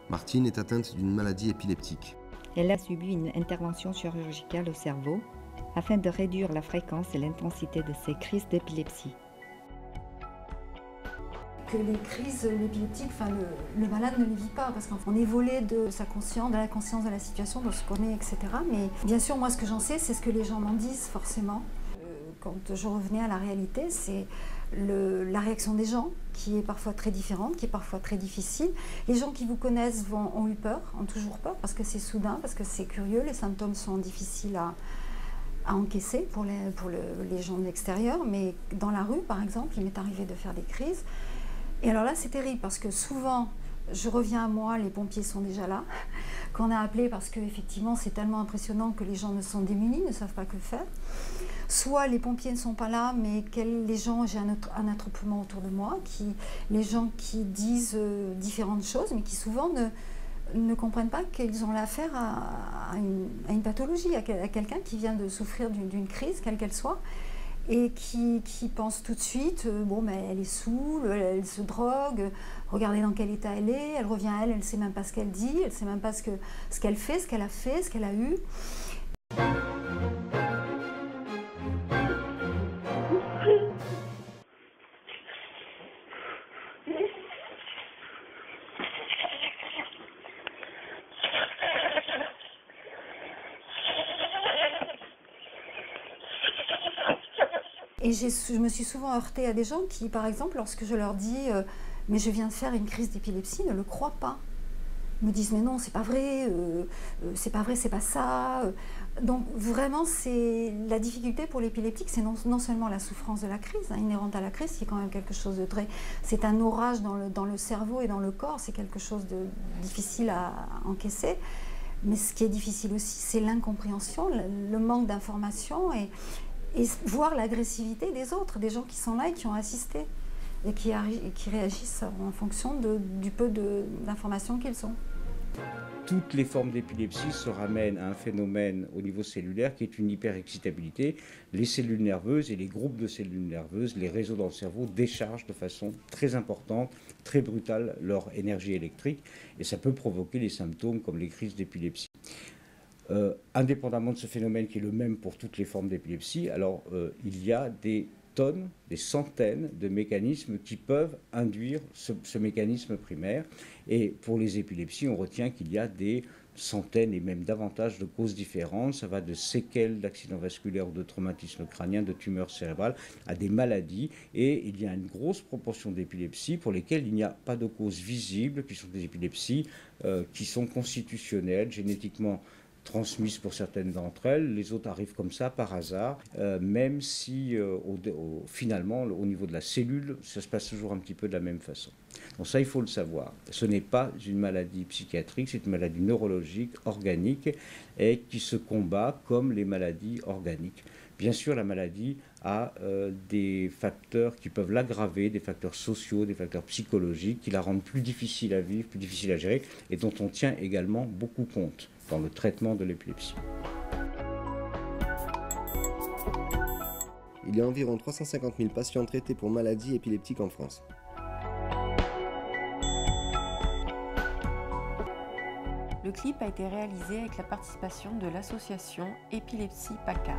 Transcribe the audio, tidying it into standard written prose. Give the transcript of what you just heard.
Martine est atteinte d'une maladie épileptique. Elle a subi une intervention chirurgicale au cerveau afin de réduire la fréquence et l'intensité de ses crises d'épilepsie. Que les crises épileptiques, le malade ne les vit pas parce qu'on est volé de sa conscience, de la conscience de la situation, de ce qu'on est, etc. Mais bien sûr, moi, ce que j'en sais, c'est ce que les gens m'en disent forcément. Quand je revenais à la réalité, c'est la réaction des gens qui est parfois très différente, qui est parfois très difficile. Les gens qui vous connaissent ont eu peur, ont toujours peur parce que c'est soudain, parce que c'est curieux, les symptômes sont difficiles à encaisser pour les gens de l'extérieur. Mais dans la rue, par exemple, il m'est arrivé de faire des crises. Et alors là, c'est terrible parce que souvent, je reviens à moi, les pompiers sont déjà là, qu'on a appelé parce qu'effectivement, c'est tellement impressionnant que les gens ne sont démunis, ne savent pas que faire. Soit les pompiers ne sont pas là, mais les gens, j'ai un attroupement autour de moi, les gens qui disent différentes choses, mais qui souvent ne comprennent pas qu'ils ont affaire à une pathologie, à quelqu'un qui vient de souffrir d'une crise, quelle qu'elle soit, et qui pense tout de suite, bon, mais elle est saoule, elle se drogue, regardez dans quel état elle revient à elle ne sait même pas ce qu'elle dit, elle ne sait même pas ce qu'elle fait, ce qu'elle a fait, ce qu'elle a eu. Et je me suis souvent heurtée à des gens qui, par exemple, lorsque je leur dis « mais je viens de faire une crise d'épilepsie », ne le croient pas. Ils me disent « mais non, c'est pas vrai, c'est pas ça ». Donc vraiment, la difficulté pour l'épileptique, c'est non seulement la souffrance de la crise, inhérente à la crise, qui est quand même quelque chose de très... C'est un orage dans le cerveau et dans le corps, c'est quelque chose de difficile à encaisser. Mais ce qui est difficile aussi, c'est l'incompréhension, le manque d'information et voir l'agressivité des autres, des gens qui sont là et qui ont assisté et qui réagissent en fonction du peu d'informations qu'ils ont. Toutes les formes d'épilepsie se ramènent à un phénomène au niveau cellulaire qui est une hyperexcitabilité. Les cellules nerveuses et les groupes de cellules nerveuses, les réseaux dans le cerveau déchargent de façon très importante, très brutale leur énergie électrique et ça peut provoquer des symptômes comme les crises d'épilepsie. Indépendamment de ce phénomène qui est le même pour toutes les formes d'épilepsie, alors il y a des tonnes, des centaines de mécanismes qui peuvent induire ce mécanisme primaire. Et pour les épilepsies, on retient qu'il y a des centaines et même davantage de causes différentes. Ça va de séquelles d'accidents vasculaires ou de traumatismes crâniens, de tumeurs cérébrales, à des maladies. Et il y a une grosse proportion d'épilepsies pour lesquelles il n'y a pas de cause visible, qui sont des épilepsies qui sont constitutionnelles, génétiquement transmises pour certaines d'entre elles, les autres arrivent comme ça par hasard, même si finalement au niveau de la cellule, ça se passe toujours un petit peu de la même façon. Donc ça, il faut le savoir. Ce n'est pas une maladie psychiatrique, c'est une maladie neurologique, organique, et qui se combat comme les maladies organiques. Bien sûr, la maladie a des facteurs qui peuvent l'aggraver, des facteurs sociaux, des facteurs psychologiques, qui la rendent plus difficile à vivre, plus difficile à gérer, et dont on tient également beaucoup compte dans le traitement de l'épilepsie. Il y a environ 350 000 patients traités pour maladies épileptiques en France. Le clip a été réalisé avec la participation de l'association Épilepsie PACA.